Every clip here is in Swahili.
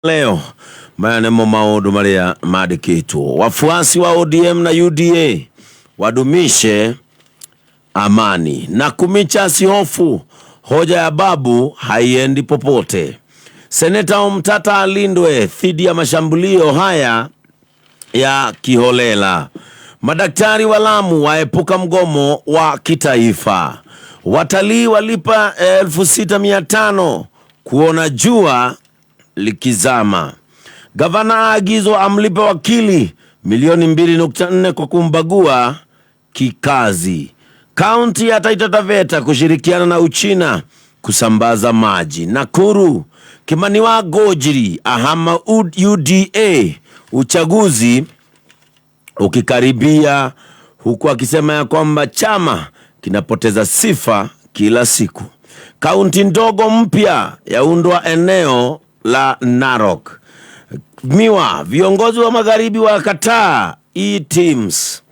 Leo mayanemo maundu maria mandikitwo. Wafuasi wa ODM na UDA wadumishe amani na kumicha sihofu, hoja ya babu haiendi popote. Seneta Mtata alindwe dhidi ya mashambulio haya ya kiholela. Madaktari wa Lamu waepuka mgomo wa kitaifa. Watalii walipa 6,500 kuona jua likizama. Gavana aagizo amlipe wakili milioni 2.4 kwa kumbagua kikazi. Kaunti ya Taita Taveta kushirikiana na Uchina kusambaza maji. Nakuru, Kimani wa Gojiri ahama UDA, uchaguzi ukikaribia, huku akisema ya kwamba chama kinapoteza sifa kila siku. Kaunti ndogo mpya yaundwa eneo la Narok. Miwa, viongozi wa magharibi wa kataa e-teams.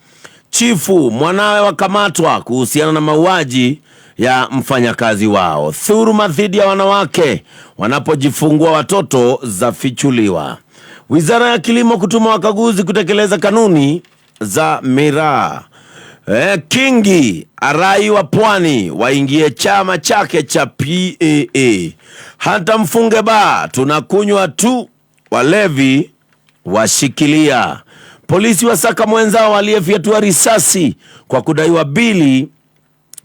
Chifu mwanawe wakamatwa kuhusiana na mauaji ya mfanyakazi wao. Thuruma dhidi ya wanawake wanapojifungua watoto zafichuliwa. Wizara ya Kilimo kutuma wakaguzi kutekeleza kanuni za miraa. Kingi arai wa Pwani waingie chama chake cha PAA. Hata mfunge ba tunakunywa tu, walevi washikilia. Polisi wasaka mwenzao aliyefyatua risasi kwa kudaiwa bili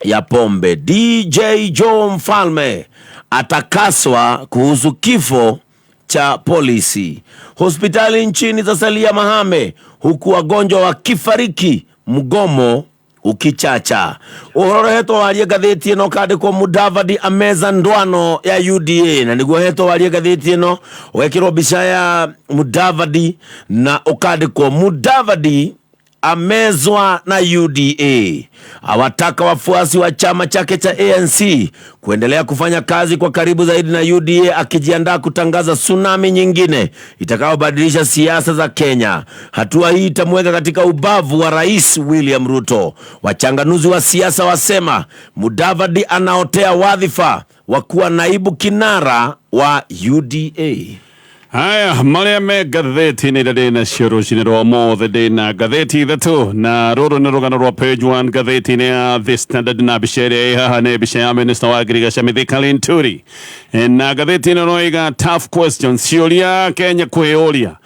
ya pombe. DJ Joe Mfalme atakaswa kuhusu kifo cha polisi. Hospitali nchini zasalia mahame huku wagonjwa wakifariki, mgomo ukichacha. Uhoro heto walie gatheti ino kandikwo Mudavadi ameza ndwano ya UDA, na niguo heto walie gatheti ino wekirwo mbica ya Mudavadi na ukandikwo Mudavadi amezwa na UDA. Awataka wafuasi wa chama chake cha ANC kuendelea kufanya kazi kwa karibu zaidi na UDA, akijiandaa kutangaza tsunami nyingine itakayobadilisha siasa za Kenya. Hatua hii itamweka katika ubavu wa Rais William Ruto. Wachanganuzi wa siasa wasema Mudavadi anaotea wadhifa wa kuwa naibu kinara wa UDA. Haya, maria magathiti-ini na cioro cinero mothe ndina gatheti ithatu, na ruru ni rugano rwa page 1 gatheti-ini ya The Standard na bicere haha ni bica ya Minister wa Agriculture Muthee Kiengei. Na gatheti-ini roiga tough questions, ciuria Kenya kwiyuria.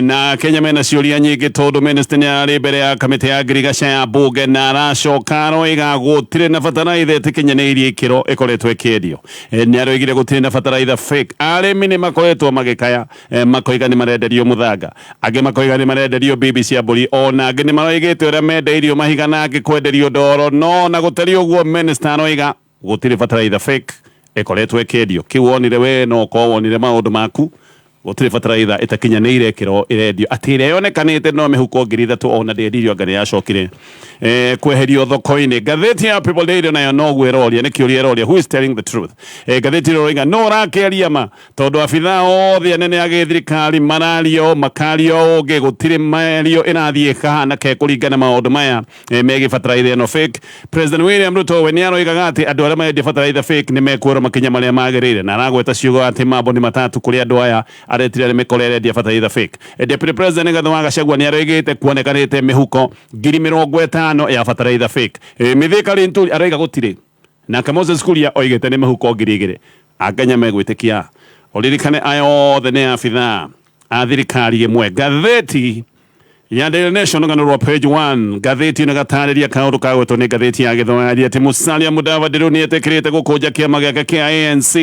Na Kenya mena ciuria nyingi tondu minister ni ari mbere ya kamiti ya agriculture ya bunge na aracoka roiga gutire na bataraitha itikinyaniirie ikiro ikoretwo ikiendio. Ni aroigire gutire na bataraitha fake. Arimi ni makoretwo magikaya, makoiga ni marenderio muthanga, angi makoiga ni marenderio BBC ya mburi, ona angi ni maroigite uria mendeirio mahiga na angi kwenderio ndoro. No na gutari uguo minister roiga gutire bataraitha fake ikoretwo ikiendio. Kiwonire we no ko wonire maundu maku gutire bataraitha itakinyanire ikiro irendio atire yonekanite no mihuko 3,000 ona ndendirio ngani yacokire kweherio thoko-ini. Gatheti ya People Daily nayo no gweroria ni kiuria eroria who is telling the truth. Gatheti roiga no rakeria ma tondu abitha othe anene age thirikari marario makario oge gutire mario irathie kahana ke kuringana maundu maya megi bataraitha no fake. President William Ruto we ni aroiga ati andu aria mendia bataraitha fake ni mekwora makinya maria magirire, na aragweta ciugo ati mambo ni matatu kuri andu aya aretire ni mekorere dia bataraitha fake. Deputy President Gatonye Mbugua ni aroigite kuonekanite mihuko 50,000 ya bataraitha fake. Muthee Kiengei araiga gutire, na Moses Kuria oigite ni mihuko 2,000. Akenya megwitikia oririkane ayo othe ni abitha a thirikari imwe. Gatheti ya Daily Nation ngano rwa page 1 gatheti na gatariria kaundu kagwetwo ni gatheti ya Gatonye ati Musalia Mudavadi ni etekirite gukunja kiama giake kia ANC.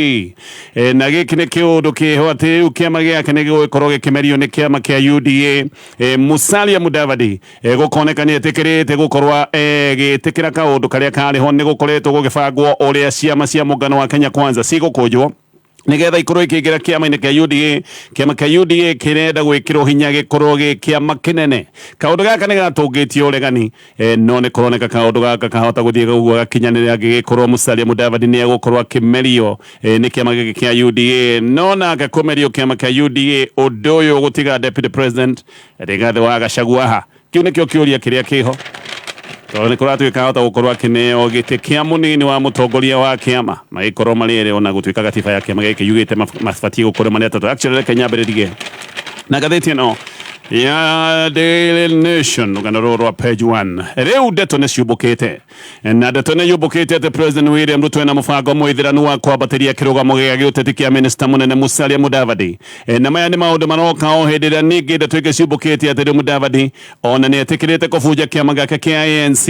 Na giki ni kiundu kiho ati kiama giake ni gikorwo gikimerio ni kiama kia UDA. Musalia Mudavadi gukoneka ni etekirite gukorwa gitikira kaundu karia kariho ni gukoretwo gugibangwo uria ciama cia mungano wa Kenya Kwanza cigukunjwo nigetha ikorwo ikigira kiama-ini kia UDA. Kiama kia UDA kirenda gwikirwo hinya gikorwo gi kiama kinene. Kaundu gaka ni gatungitio uregani, no ni kuroneka kaundu gaka kahota guthie guguo gakinyanira gikorwo Musalia Mudavadi ni egukorwo akimerio ni kiama giki kia UDA. No na gakumerio kiama kia UDA undu uyu gutiga Deputy President Rigathi wa Gachagua. Kiu nikio kiuria kiria kiho. to ni kuratuika hota gukorwa kineo gite kia munini wa mutongoria wa kiama magikoro marire ona gutuika gatiba ya kiama gike yugite mabatie gukore mane atatu actually Kenya berige na gatheti no ya Daily Nation rugano rwa page 1 reu ndeto ne ciubukite na ndeto ne yubukite ate President William Ruto na mubango mwithiranu wa kwambateria kirugamo gia giuteti kia Minister munene Musalia Mudavadi na maya ni maundu maroka o hindira ningi ndeto ige ciubukite ate Mudavadi ona ni etikirite kubuja kiama gake kia ANC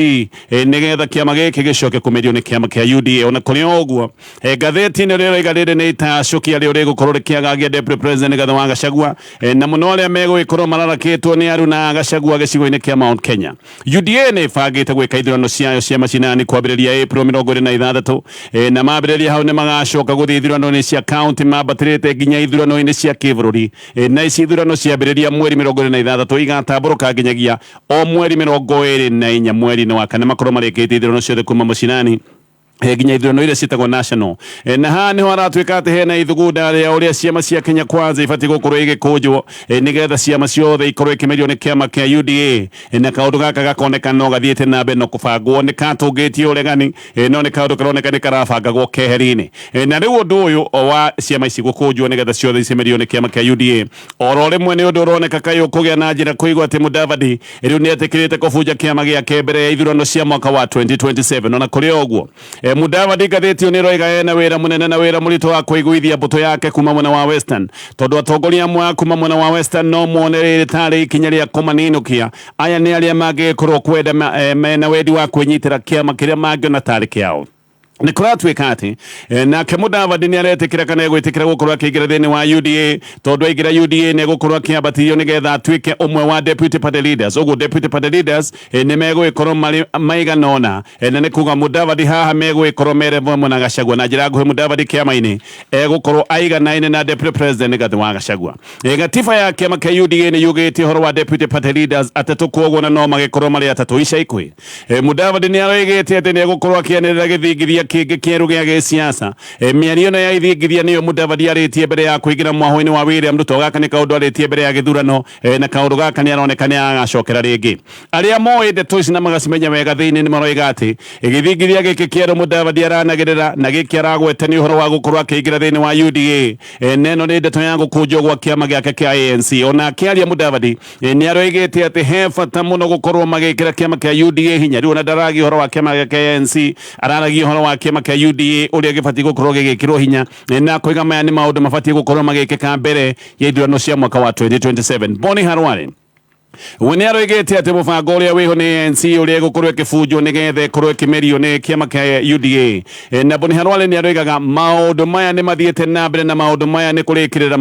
nigetha kiama gike gicoke kumerio ni kiama kia UDA ona kuri oguo gatheti ne rero igarire ni itacukia rio rigukorwo kiagagia Deputy President Gathwa Gachagua na muno aria megwikorwo raketwo ni Aruna Gachagua gicigo-ini kia Mount Kenya. UDA ni bangite gwika ithurano ciayo cia macinani kwambiriria April 26 na mambiriria hau ni magacoka guthii ithurano-ini cia county mambatirite nginya ithurano-ini cia kibururi na ici ithurano ciambiriria mweri 26 igatamburuka nginyagia o mweri 24 mweri-ini wa kana makorwo marikite ithurano ciothe kuma macinani nginya ithurano iria cietagwo national na haha niho aratuika ati hena ithugunda ria uria ciama cia Kenya Kwanza ibatie gukorwo igikunjwo nigetha ciama ciothe ikorwo ikimerio ni kiama kia UDA na kaundu gaka gakoneka no gathiete na mbere no kubangwo ni katungitie uregani no ni kaundu karoneka ni karabangagwo keheri-ini na riu undu uyu wa ciama ici gukunjwo nigetha ciothe icemerio ni kiama kia UDA oro rimwe ni undu uroneka kayo kugia na njira kuigwa ati Mudavadi riu ni etikirite kubunja kiama giake mbere ya ithurano cia mwaka wa 2027 ona kuri oguo Mudavadi gatheti ni roiga ena wira munene na wira murito wa kuiguithia mbuto yake kuma mwena wa Western tondu atongoria amwe kuma mwena wa Western no muonerere tari ikinya ria kumaninukia aya ni aria magikorwo kwenda mena wedi wa kwinyitira kiama kiria mangiona tari kiao ni kuratuika ati nake Mudavadi ni aretikira kana egwitikira gukorwo akiingira thiini wa UDA tondu aigira UDA ni gukorwo akiambatirio nigetha atuike umwe wa deputy party leaders uguo deputy party leaders ni megwikorwo maiganona na ni kuga Mudavadi haha megwikorwo mere vamwe na Gachagua na njira nguhi Mudavadi kiama-ini egukorwo aiganaine na deputy president Gathwa Gachagua gatiba ya kiama kia UDA ni yugite horo wa deputy party leaders atatu koguo na no magikorwo mari atatu ica ikwi Mudavadi ni aroigite ati ni egukorwo akianirira githingithia kingi kieru gia gisiasa miario na ya ithingithia niyo Mudavadi aritie mbere ya kuigira mwaho-ini wa William Ruto gaka ni kaundu aritie mbere ya githurano na kaundu gaka ni aroneka ni agacokera ringi aria moe ndeto ici na magacimenya wega thiini ni maroiga ati githingithia giki kieru Mudavadi aranagirira na giki aragwetania uhoro wa gukorwo akiingira thiini wa UDA neno ni ndeto ya gukunjwo gwa kiama giake kia ANC ona akiaria Mudavadi ni aroigite ati he bata muno gukorwo magikira kiama kia UDA hinya riu na daragi uhoro wa kiama gia ANC araragi uhoro wa kiama kia UDA uria gibatie gukorwo gigikirwo hinya na kuiga maya ni maundu mabatie gukorwo magikika mbere ya ithurano cia mwaka wa 2027 Boni Harware wini aroigite ati mubango uria wiho ni ANC uria gukorwo ikibunjwo nigetha ikorwo ikimerio ni kiama kia UDA na Boni Harwale ni aroigaga maundu maya ni mathiete na mbere na maundu maya ni kurikirira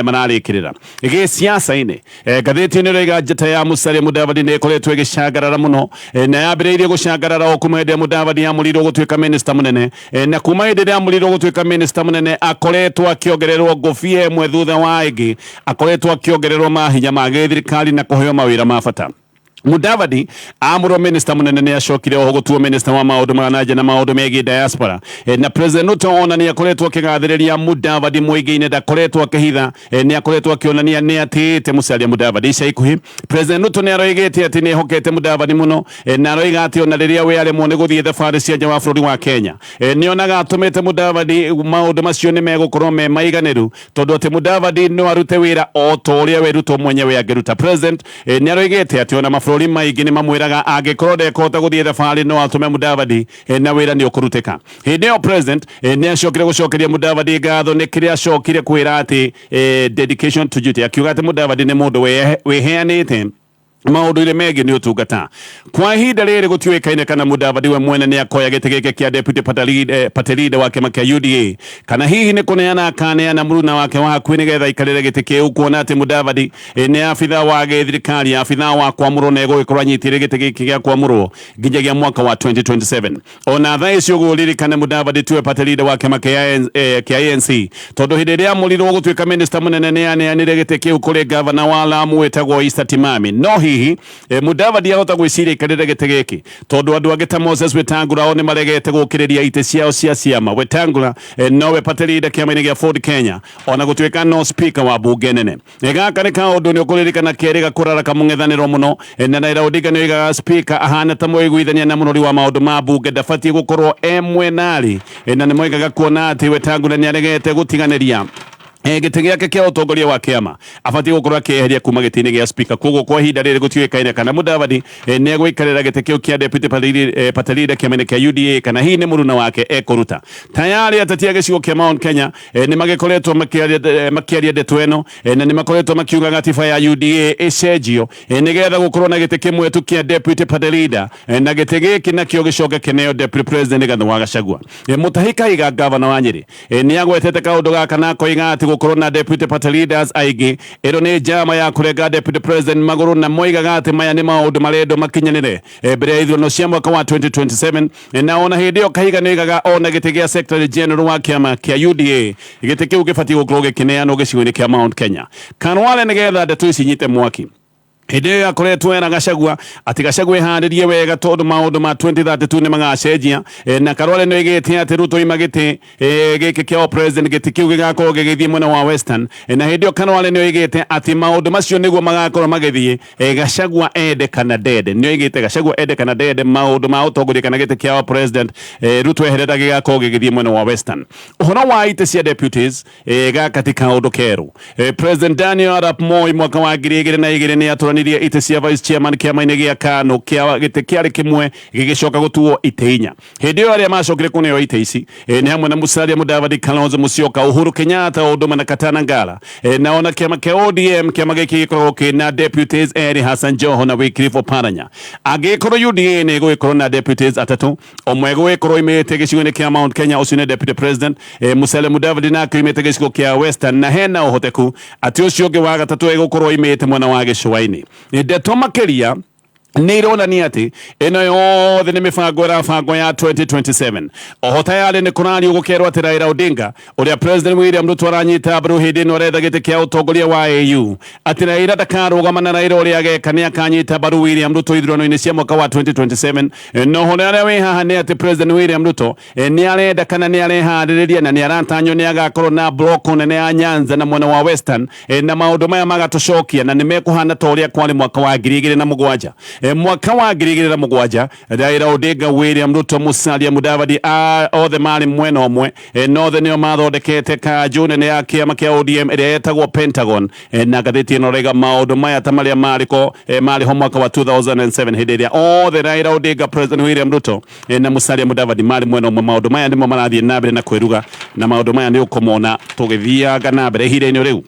mararikirira giciaca-ini gatheti ni roiga njata ya Musalia Mudavadi ni ikoretwo igicangarara muno na yambiriirie gucangarara o kuma hindi Mudavadi amurirwo gutuika minister munene na kuma hindi amurirwo gutuika minister munene akoretwo akiongererwo ngobia imwe thutha wa ingi akoretwo akiongererwo mahinya ma githirikari na kuheo mawira ma bata Mudavadi amuro minister munene ni acokire oho gutuo minister wa maundu ma nanja na maundu megi diaspora na president Ruto ona ni akoretwo akigathiriria Mudavadi muingi-ini ndakoretwo akihitha ni akoretwo akionania ni atite Musalia Mudavadi ica ikuhi president Ruto ni aroigite ati ni hokete Mudavadi muno na aroiga ati ona riria we aremwo ni guthie thabari cia nja wa bururi wa Kenya ni onaga atumite Mudavadi maundu macio ni megukorwo me maiganiru tondu ati Mudavadi no arute wira o to uria we Ruto mwenyewe angiruta president ni aroigite ati ona bururi maingi ni mamwiraga angikorwo ndekota guthie thabari no atume Mudavadi na wira ni ukurutika hindi yo president ni acokire gucokeria Mudavadi ngatho ni kiria acokire kwira ati dedication to duty akiuga ati Mudavadi ni mundu weheanite maundu ile megi ni utungata kwa ihinda riri gutiuikaine kana Mudavadi we mwene ni akoya gite gike kia deputy party leader wake makia UDA kana hihi ni kuneana akaneana muruna wake wa kwini getha ikarire gite kiu kuona ati Mudavadi ni afitha wa githirikari afitha wa kwamurwo na gukorwo anyitire gite gike gia kwamurwo nginyagia mwaka wa 2027 ona thaa icio guririkane Mudavadi tuwe party leader wake makia ANC tondu hindi ria murirwo gutuika minister munene ni aneanire gite kiu kuri governor wa Lamu wetagwo Issa Timami no hihi Mudavadi ahota gwiciria ikarire gite giki tondu andu angĩ ta Moses Wetangula o nĩ maregete gũkĩrĩria itĩ ciao cia ciama. Wetangula nowe party leader kĩama-inĩ gĩa Ford Kenya ona gũtuĩka no speaker wa bunge nene. Gaka nĩ kaũndũ nĩ ũkũririkana kerĩ gakũrara kamũng'ethanĩro mũno na Raila Odinga nĩ oigaga speaker ahana ta mũiguithania na mũrori wa maũndũ ma bunge ndabatiĩ gũkorwo mwenarĩ na nĩ moigaga kuona atĩ Wetangula nĩ aregete gũtiganĩria gĩtĩ gĩake kĩa ũtongoria wa kĩama abatiĩ gũkorwo akĩeheria kuma gĩtĩ-inĩ gĩa speaker. Koguo kwa ihinda rĩrĩ gũtiũĩkaine kana Mudavadi nĩ egũikarĩra gĩtĩ kĩu kĩa deputy party leader kĩama-inĩ kĩa UDA kana hihi nĩ mũruna wake ekũruta. Tayari ateti a gĩcigo kĩa Mount Kenya nĩ magĩkoretwo makĩaria ndeto ĩno na nĩ makoretwo makiuga gatiba ya UDA ĩcenjio nĩgetha gũkorwo na gĩtĩ kĩmwe tu kĩa deputy party leader na gĩtĩ gĩkĩ nakĩo gĩcoke kĩneo deputy president Gathũ wa Gachagua. Muthee Kiengei gavana wa Nyeri nĩ agwetete kaũndũ gaka na akoiga atĩ gũkorwo na deputy party leaders aingĩ ĩno nĩ njama ya kũrenga deputy president magũrũ na moigaga atĩ maya nĩ maũndũ marendwo makinyanĩre mbere ya ithurano cia mwaka wa 2027 na ona hĩndĩ ĩyo Kiengei nĩoigaga ona gĩtĩ gĩa secretary general wa kĩama kĩa UDA gĩtĩ kĩu gĩbatiĩ gũkorwo gĩkĩneanwo gĩcigo-inĩ kĩa Mount Kenya. Kanwale nĩgetha ndeto ici nyite mwaki hĩndĩ ĩyo akoretwo ena Gachagua atĩ Gachagua eharĩrie wega tondũ maũndũ ma 2032 nĩ magacenjia na Karwale nĩ oigĩte atĩ Ruto ima gĩtĩ gĩkĩ kĩa president gĩtĩ kĩu gĩgakorwo gĩgĩthiĩ mwena wa Western na hĩndĩ ĩyo Karwale nĩ oigĩte atĩ maũndũ macio nĩguo magakorwo magĩthiĩ Gachagua ende kana dede. Nĩ oigĩte Gachagua ende kana dede maũndũ ma ũtongoria kana gĩtĩ kĩa president Ruto eherera gĩgakorwo gĩgĩthiĩ mwena wa Western. Ũhoro wa itĩ cia deputies gaka ti kaũndũ kerũ. President Daniel Arap Moi mwaka wa 2002 nĩ atũranirie ite cia vice chairman kĩama-inĩ gĩa KANU gĩtĩ kĩarĩ kĩmwe gĩgĩcoka gũtuo ite inya. Hĩndĩ ĩyo arĩa macokire kũneo ite ici nĩ hamwe na Musalia Mudavadi, Kalonzo Musyoka, Uhuru Kenyatta o ũndũ ũmwe na Katana Ngala na ona kĩama kĩa ODM kĩama gĩkĩ gĩkoragwo kĩna deputies erĩ, Hassan Joho na Wycliffe Oparanya. Angĩkorwo UDA nĩ ĩgũgĩkorwo na deputies atatũ, ũmwe gũgĩkorwo oimĩte gĩcigo-inĩ kĩa Mount Kenya ũcio nĩ deputy president, Musalia Mudavadi nake oimĩte gĩcigo kĩa Western na hena ũhoteku atĩ ũcio ũngĩ wa gatatũ egũkorwo oimĩte mwena wa gĩcũa-inĩ. Ndeto makĩria nĩ ironania atĩ ĩno yothe nĩ mĩbango ĩrabangwo ya 2027. Oho tayari nĩ kũrario gũkerwo atĩ Raila Odinga ũrĩa president William Ruto aranyita mbaru hĩndĩ ĩno aretha gĩtĩ kĩa ũtongoria wa AU atĩ Raila ndakarũgama na Raila ũrĩa ageka nĩ akanyita mbaru William Ruto ithurano-inĩ cia mwaka wa 2027. Noho arĩa wĩ haha nĩ atĩ president William Ruto nĩ arenda kana nĩ areharĩrĩria na nĩ aratanywo nĩ agakorwo na block nene ya Nyanza na mwena wa Western na maũndũ maya magatũcokia na nĩ mekũhana ta ũrĩa kwarĩ mwaka wa 2007. Mwaka wa 2007 Raila Odinga, William Ruto, Musalia Mudavadi othe marĩ mwena ũmwe nothe nĩo mathondekete kanjũ nene ya kĩama kĩa ODM ĩrĩa yetagwo Pentagon na ngathĩti ĩno raiga maũndũ maya ta marĩa marĩho mwaka wa 2007 hĩndĩ ĩrĩa othe Raila Odinga, president William Ruto na Musalia Mudavadi marĩ mwena ũmwe. Maũndũ maya nĩmo marathiĩ na mbere na kwĩruga na maũndũ maya nĩ ũkũmona tũgĩthiaga na mbere ihinda-inĩ rĩu.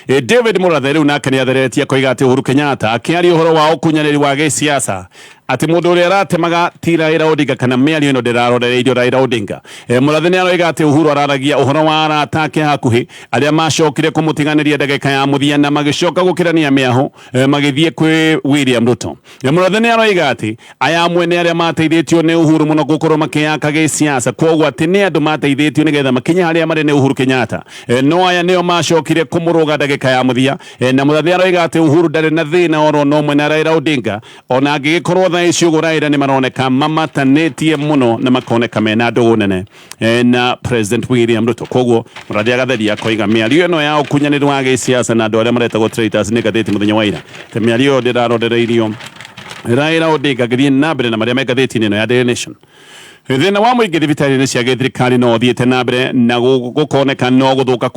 David Murathe rĩu nake nĩ atheretie koiga atĩ Uhuru Kenyatta akĩaria ũhoro wa ũkunyanĩri wa gĩsiasa atĩ mũndũ ũrĩa aratemaga ti Raila Odinga kana mĩario ĩno ndĩrarorereirio Raila Odinga. Murathe nĩ aroiga atĩ Uhuru araragia ũhoro wa arata ake hakuhĩ arĩa macokire kũmũtiganĩria ndagĩka ya mũthia na magĩcoka gũkĩrania mĩaho magĩthiĩ kwĩ William Ruto. Murathe nĩ aroiga atĩ aya amwe nĩ arĩa mateithĩtio nĩ Uhuru mũno gũkorwo makĩyaka gĩsiasa, koguo atĩ nĩ andũ mateithĩtio nĩgetha makinye harĩa marĩ nĩ Uhuru Kenyatta, no aya nĩo macokire kũmũrũga ndagĩka ya mũthia. Na Murathe aroiga atĩ Uhuru ndarĩ na thĩna oro no ũmwe na Raila Odinga, ona angĩgĩkorwo icio Raila nĩ maroneka mamatanĩtie mũno na makoneka mena ndũgũ nene na president William Ruto. Koguo Murathe agatheria koiga mĩario ĩno ya ũkunyanĩri wa gĩsiasa na andũ arĩa maretagwo traitors nĩ ngathĩti mũthenya wa ira te mĩario ndĩrarorereirio Raila Odinga gĩthiĩ na mbere na marĩa me ngathĩti-inĩ ĩno ya Daily Nation. Thĩna wa mũingĩ thibitarĩ-inĩ cia gĩthirikari no ũthiĩte na mbere na gũkoneka no gũthũka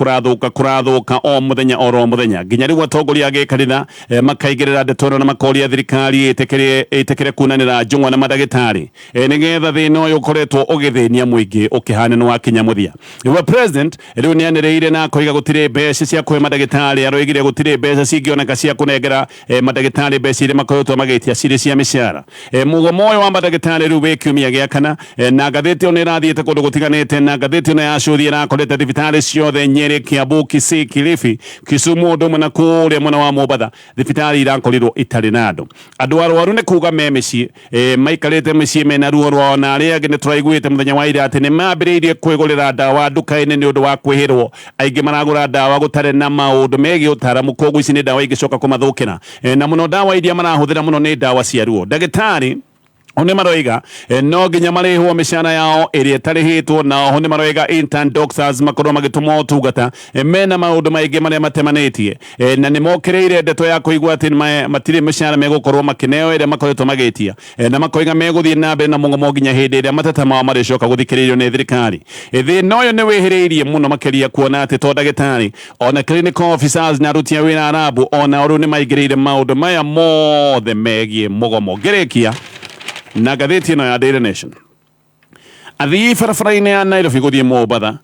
kũrathũka o mũthenya oro mũthenya, nginya rĩu atongoria a gĩkanitha makaigĩrĩra ndeto ĩno na makoria thirikari ĩtĩkĩre kunanĩra njũng'wa na mandagĩtarĩ nĩgetha thĩna ũyũ ũkoretwo ũgĩthĩnia mũingĩ ũkĩhana nĩ wakinya mũthia. We president rĩu nĩ anĩrĩire na akoiga gũtirĩ mbeca cia kũhe mandagĩtarĩ, aroigire gũtirĩ mbeca cingĩoneka cia kũnengera mandagĩtarĩ mbeca iria makoretwo magĩtia cirĩ cia mĩcara. Mũgomo ũyũ wa mandagĩtarĩ rĩu wĩ kiumia gĩa kana na ngathĩti ĩyo nĩ ĩrathiĩte kũndũ gũtiganĩte na ngathĩti ĩno yacuthia ĩrakorete thibitarĩ ciothe Nyeri, Kiambu, Kisii, Kilifi, Kisumu ũndũ ũmwe na kũrĩa mwena wa Mombatha thibitarĩ irakorirwo itarĩ na andũ arwaru nĩ kuga me mĩciĩ maikarĩte mĩciĩ mena ruo rwao na arĩa angĩ nĩ tũraiguĩte mũthenya wa ira atĩ nĩ mambĩrĩirie kwĩgũrĩra ndawa nduka-inĩ nĩ ũndũ wa kwĩhĩrwo aingĩ maragũra ndawa gũtarĩ na maũndũ megiĩ ũtaaramu koguo ici nĩ ndawa ingĩcoka kũmathũkĩra na mũno ndawa iria marahũthĩra mũno nĩ ndawa cia ruo ndagĩtarĩ One maroiga no nginya marĩhwo mĩcara yao ĩrĩa ĩtarĩhĩtwo na oho nĩ maroiga intern doctors makorwo magĩtũmwo ũtungata mena maũndũ maingĩ marĩa matemanĩtie na nĩ mokĩrĩire ndeto ya kũigua atĩ matirĩ mĩcara megũkorwo makĩneo ĩrĩa makoretwo magĩtia na makoiga megũthiĩ na mbere na mũgomo nginya hĩndĩ ĩrĩa mateta mao marĩcoka gũthikĩrĩrio nĩ thirikari thĩna ũyũ nĩ wĩhĩrĩirie mũno makĩria kuona atĩ to ndagĩtarĩ ona clinical officers na aruti a wĩra arabu ona rĩu nĩ maingĩrĩire maũndũ maya mothe megiĩ mũgomo ngĩrĩkia na ngathĩti ĩno ya Daily Nation athii barabara-inĩ ya Nairobi gũthiĩ Mombatha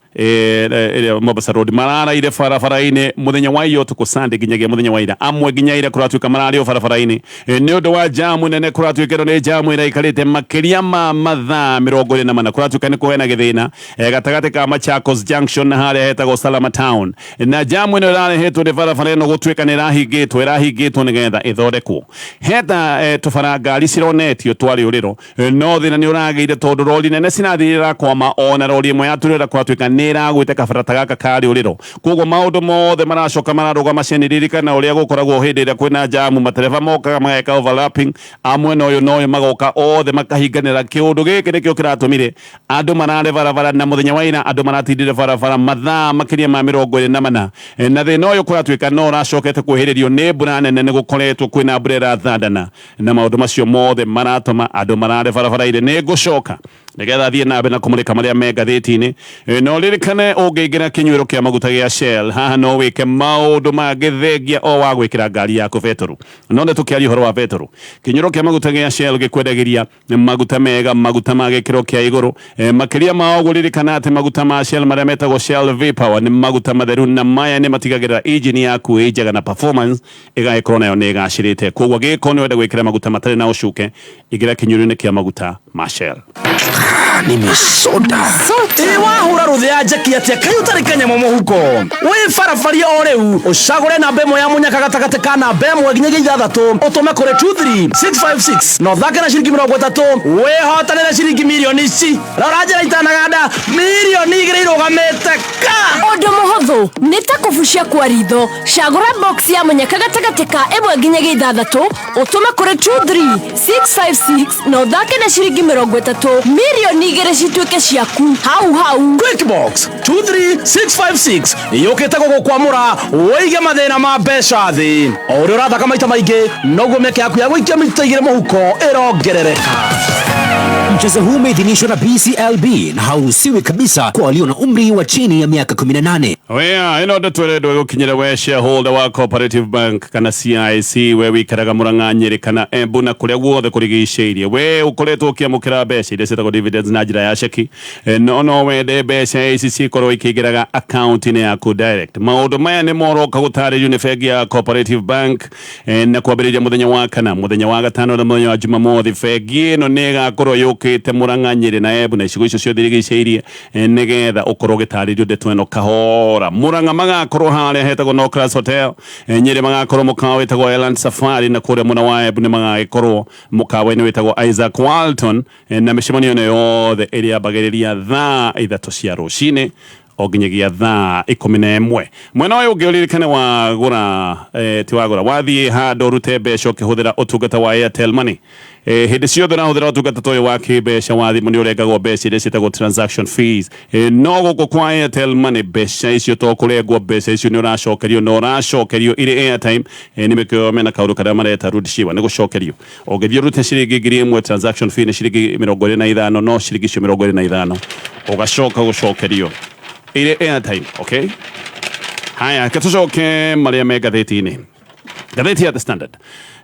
Mombasa Road mararaire barabara-inĩ mũthenya wa iyo ũtukũ Sunday nginyagia mũthenya wa ira amwe nginya ira kũratuĩka mararĩo barabara-inĩ nĩ ũndũ wa jamu nene kũratuĩkĩrwo nĩ jamu ĩrĩa ikarĩte makĩria ma mathaa 24 kũratuĩka nĩ kũhena gĩthĩna gatagatĩ ka Machakos Junction na harĩa hetagwo Salama Town na jamu ĩno ĩrarehetwo nĩ barabara ĩno gũtuĩka nĩ ĩrahingĩtwo nĩgetha ĩthondekwo heta tũbara ngari cironetio twarĩ ũrĩro no thĩna nĩ ũragĩire tondũ rori nene cirathirĩra kwama ona rori ĩmwe yaturĩra kwatuĩka nĩ ĩragwĩte kabarata gaka karĩ ũrĩro koguo maũndũ mothe maracoka mararũgama cianĩririkana ũrĩa gũkoragwo hĩndĩ ĩrĩa kwĩna jamu matereba mokaga mageka overlapping amwe na ũyũ magoka othe makahinganĩra kĩũndũ gĩkĩ nĩkĩo kĩratũmire andũ marare barabara na mũthenya wa ira andũ maratindire barabara mathaa makĩria ma 24 na thĩna ũyũ kũratuĩka no ũracokete kwĩhĩrĩrio nĩ mbura nene nĩ gũkoretwo kwĩna mbura ĩrathandana na maũndũ macio mothe maratũma andũ marare barabara-inĩ nĩ ngũcoka nĩgetha thiĩ na mbere na kũmũrĩka marĩa me ngathĩti-inĩ no ririkane ũngĩingĩra kĩnyuĩro kĩa maguta gĩa Shell haha no wĩke maũndũ mangĩ thengia o wa gwĩkĩra ngari yaku betũrũ no nĩ tũkĩaria ũhoro wa betũrũ kĩnyuĩro kĩa maguta gĩa Shell gĩkwendagĩria maguta mega maguta ma gĩkĩro kĩa igũrũ makĩria ma ũguo ririkana atĩ maguta ma Shell marĩa metagwo Shell V-Power nĩ maguta matheru na maya nĩ matigagĩrĩra engine yaku ĩ njega na performance ĩgagĩkorwo nayo nĩ ĩgacĩrĩte koguo gĩko nĩ wenda gwĩkĩra maguta matarĩ na ũcuke ingĩra kĩnyuĩro-inĩ kĩa maguta ma Shell nimesoda wahũra rũthĩ ya njeki atĩa kaĩ ũtarĩ kanyamũ mũhuko wĩ barabaria o rĩu ũcagũre namba ĩmwe ya mũnyaka gatagatĩ ka namba ĩmwe nginyagia ithathatũ ũtũme kũrĩ 23656 na ũthake na ciringi 30 wĩhotanĩre ciringi mirioni ici rora njĩra itanaganda mirioni 2 irũgamĩte ka ũndũ mũhũthũ nĩ ta kũbucia kwa ritho cagũra box ya mũnyaka gatagatĩ ka ĩmwe nginyagia ithathatũ ũtũme kũrĩ 23656 na ũthake na ciringi 30 mirioni 2 cituĩke ciaku hau Quickbox 23656 yũkĩte gũgũkwamũra wĩige mathĩna ma mbeca thĩ o ũrĩa ũrathaka maita maingĩ noguo mĩeke yaku ya gũikia mita 2 mũhuko ĩrongerereka. Mchezo huu umeidhinishwa na BCLB na hauruhusiwi kabisa kwa walio na umri wa chini ya miaka 18. Wea, ino ndeto ĩrendwo gũkinyĩra we shareholder wa Cooperative Bank kana CIC we wĩikaraga Mũrang'a, Nyeri kana Embu na kũrĩa guothe kũrigicĩirie we ũkoretwo ũkĩamũkĩra mbeca iria ciĩtagwo dividends na njĩra ya ceki no wende mbeca ici cikorwo ikĩingĩraga account-inĩ yaku direct. Maũndũ maya nĩ moroka gũtarĩrio nĩ bengi ya Cooperative Bank na kwambĩrĩria mũthenya wa kana mũthenya wa gatano na mũthenya wa Jumamothi. Bengi ĩno nĩ ĩgakorwo yũkĩte Mũrang'a, Nyeri na Embu na icigo icio ciothe irigicĩirie nĩgetha ũkorwo ũgĩtarĩrio ndeto ĩno kahora. Mũrang'a magakorwo harĩa hetagwo No Class Hotel, Nyeri magakorwo mũkawa wĩtagwo Island Safari na kũrĩa mwena wa Embu nĩ magagĩkorwo mũkawa-inĩ wĩtagwo Isaac Walton na mĩcemanio ĩno yothe ĩrĩa yambagĩrĩria thaa 3 cia rũcinĩ o nginyagia thaa 11. Mwena ũyũ ũngĩ ũririkane wagũra ti wagũra wathiĩ handũ ũrute mbeca ũkĩhũthĩra ũtungata wa Airtel Money hĩndĩ ciothe ũrahũthĩra ũtungata ta ũyũ wa kĩmbeca wa thimũ nĩ ũrengagwo mbeca iria ciĩtagwo transaction fees no gũkũ kwa Airtel Money mbeca icio to kũrengwo mbeca icio nĩ ũracokerio na ũracokerio irĩ airtime nĩ mĩkĩo mena kaũndũ karĩa mareta road shiva nĩ gũcokerio ũngĩthiĩ ũrute ciringi 1,000 transaction fee nĩ ciringi 25 no ciringi icio 25 ũgacoka gũcokerio ile airtime. Okay, haya katucoke marĩa me ngathĩti-inĩ. Ngathĩti ya The Standard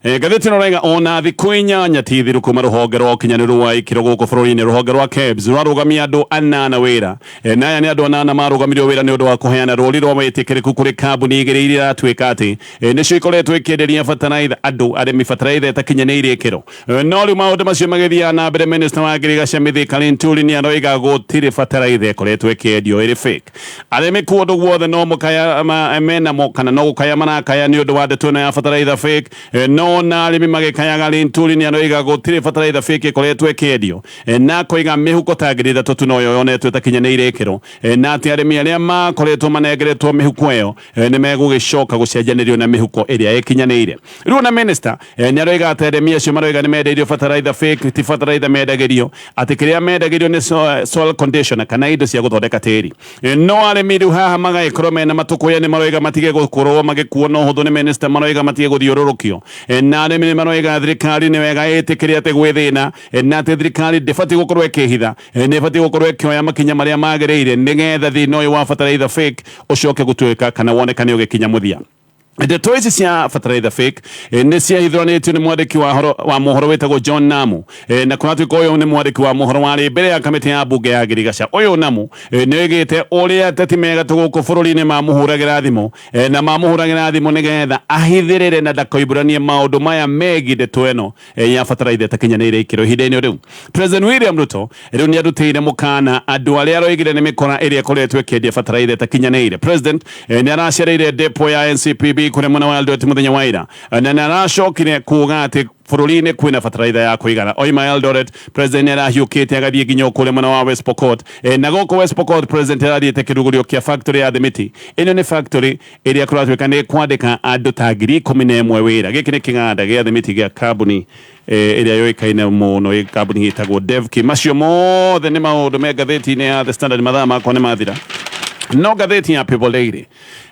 Gatheti no rega ona thikwinya nyatithiru kuma ruhonge rwa kinyaniro wa ikiro guku bururi-ini ruhonge rwa KEBS rwarugamia andu anana wira naya ni andu anana marugamirio wira ni undu wa kuheana ruri rwa witikiriku kuri kambuni igiri iria atuika ati nicio ikoretwo ikienderia bataraitha andu arimi bataraitha itakinyaniire ikiro no riu maundu macio magithia na mbere minister wa Girigaca Muthee Kiengei ni aroiga gutiri bataraitha ikoretwo ikiendio iri fake arimi kundu guothe no mukaya mena mo kana no gukaya marakaya ni undu wa ndeto ya bataraitha fake no na arimi magikayaga Linturi ni aroiga gutiri bataraitha fake ikoretwo ikiendio na koiga mihuko ta ngiri ithatu tu no yonetwo itakinyaniire ikiro na ati arimi aria makoretwo manengeretwo mihuko iyo ni megugicoka gucenjanirio na mihuko iria ikinyaniire riu na minister ni aroiga ati arimi acio maroiga ni mendeirio bataraitha fake ti bataraitha mendagirio ati kiria mendagirio ni soil conditioner kana indo cia guthondeka tiri no arimi riu haha magaikorwo mena matukuya ni maroiga matige gukorwo magikuo no huthu ni minister maroiga matige guthiururukio na arimi ni maroiga thirikari ni wega itikiria ati gwithina na ati thirikari ndibati gukorwo ikihitha ni ibati gukorwo ikioya makinya maria magiriire nigetha thina uyu wa bataraitha fake ucoke gutuika kana wonekane ugikinya muthia ndeto ici cia bataraitha fake ni ciahithũranĩtio nĩ mwandĩki wa mohoro wĩtagwo John Namu na kũratuĩka ũyũ nĩ mwandĩki wa mohoro warĩ mbere ya kamĩtĩ ya mbunge ya Girigaca ũyũ Namu nĩ oigĩte ũrĩa ateti megatu gũkũ bũrũri-inĩ mamũhũragĩra thimũ na mamũhũragĩra thimũ nĩgetha ahithĩrĩre na ndakoimbũranie maũndũ maya megiĩ ndeto ĩno ya bataraitha ĩtakinyanĩire ikĩro ihinda-inĩ rĩu President William Ruto rĩu nĩ arutĩire mũkana andũ arĩa aroigire nĩ mĩkora ĩrĩa ĩkoretwo ĩkĩendia bataraitha ĩtakinyanĩire President nĩ aracereire depo ya NCPB kuri mwana wa Eldoret muthenya wa ira na naracokire kuga ati bururi-ini kwina bataraitha ya kuigana oima Eldoret president arahiukite agathie nginya kuri mwana wa West Pokot na goko West Pokot president arathiite kirugurio kia factory ya Thimiti ino ni factory iria kuratwika ni kwandika andu ta ngiri 11 wira giki ni king'anda gia Thimiti gia kambuni iria yoikaine muno kambuni itagwo Devki macio mothe ni maundu me gatheti-ini ya The Standard mathaa makwa ni mathira no gatheti ya People Daily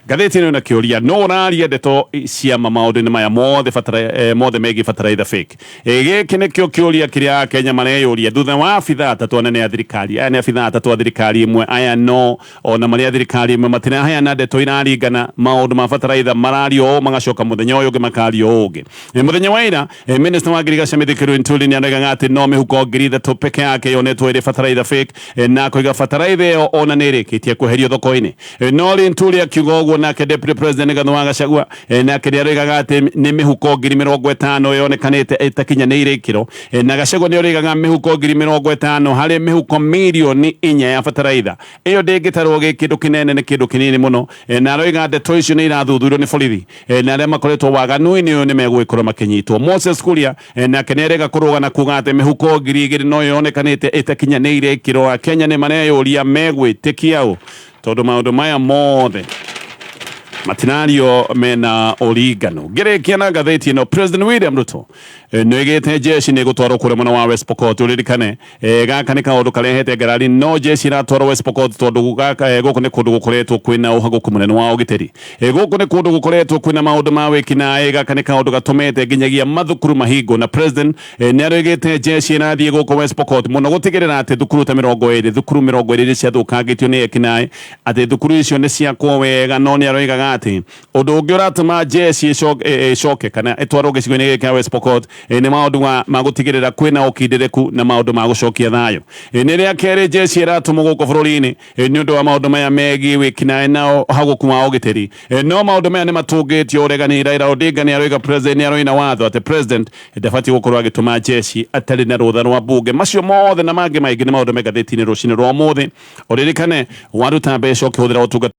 gatheti ino na kiuria no uraaria ndeto cia maundu-ini maya mothe megi bataraitha fake giki nikio kiuria kiria Akenya mareyuria thutha wa abithaa atatu anene a thirikari aya ni abithaa atatu a thirikari imwe aya no ona maria thirikari imwe matiraheana ndeto iraringana maundu ma bataraitha marario magacoka muthenya uyu ungi makario ungi muthenya wa ira minister wa Girigaca Muthee Kiengei ni arauga ati no mihuko ngiri ithatu peke yake yonetwo iri bataraitha fake na kuiga bataraitha iyo ona ni irikitie kweherio thoko-ini no Linturi akiuga nake deputy president Gatonye Mbugua nake ni arauga ati ni mihuko ngiri 50 yonekanite itakinyanĩire ikiro na Gachagua ni arauga mihuko ngiri 50 hari mihuko milioni 4 ya bataraitha iyo ndĩngĩtarwo gĩ kĩndũ kinene ni kĩndũ kinini muno na arauga ndeto icio ni irathuthurio ni borithi na arĩa makoretwo waganu-inĩ ũyũ ni megũgĩkorwo makinyitwo Moses Kuria nake ni arauga kũrũga na kuga ati mihuko ngiri 2 no yonekanite itakinyanĩire ikiro Akenya ni mareyũria megwĩtĩkia ũ tondu maundu maya mothe matinario mena ũringano ngĩrĩkia na gatheti ĩno President William Ruto nĩoigĩte jeshi nĩ gũtwarwo kũrĩa mwena wa West Pokot ũririkane gaka nĩ kaũndũ karehete ngarari no jeshi iratwarwo West Pokot tondũ gaka gũkũ nĩ kũndũ gũkoretwo kwĩna ũhagũku mũnene wa ũgitĩri gũkũ nĩ kũndũ gũkoretwo kwĩna maũndũ ma wĩkinaĩ gaka nĩ kaũndũ gatũmĩte nginyagia mathukuru mahingo na president nĩ aroigĩte jeshi ĩrathiĩ gũkũ West Pokot mũno gũtigĩrĩra atĩ thukuru ta 20 thukuru 20 ciathũkangĩtio nĩ ekinaĩ atĩ thukuru icio nĩ ciakwo wega no nĩ aroigaga ati undu ungi uratuma jeshi icoke kana itwarwo gicigo-ini kia West Pokot ni maundu ma gutigirira kwina ukindereku na maundu ma gucokia thayo ni ria keri jeshi iratumwo guku bururi-ini ni undu wa maundu maya megi wikinaĩ na haguku wa ugitiri no maundu maya ni matungitio uregani Raila Odinga ni aroiga president ni aroina watho ati president ndabati gukorwo agituma jeshi atari na rutha rwa mbunge macio mothe na mangi maingi ni maundu me gatheti-ini rucini rwa muthi uririkane waruta mbeca ukihũthĩra ũtungata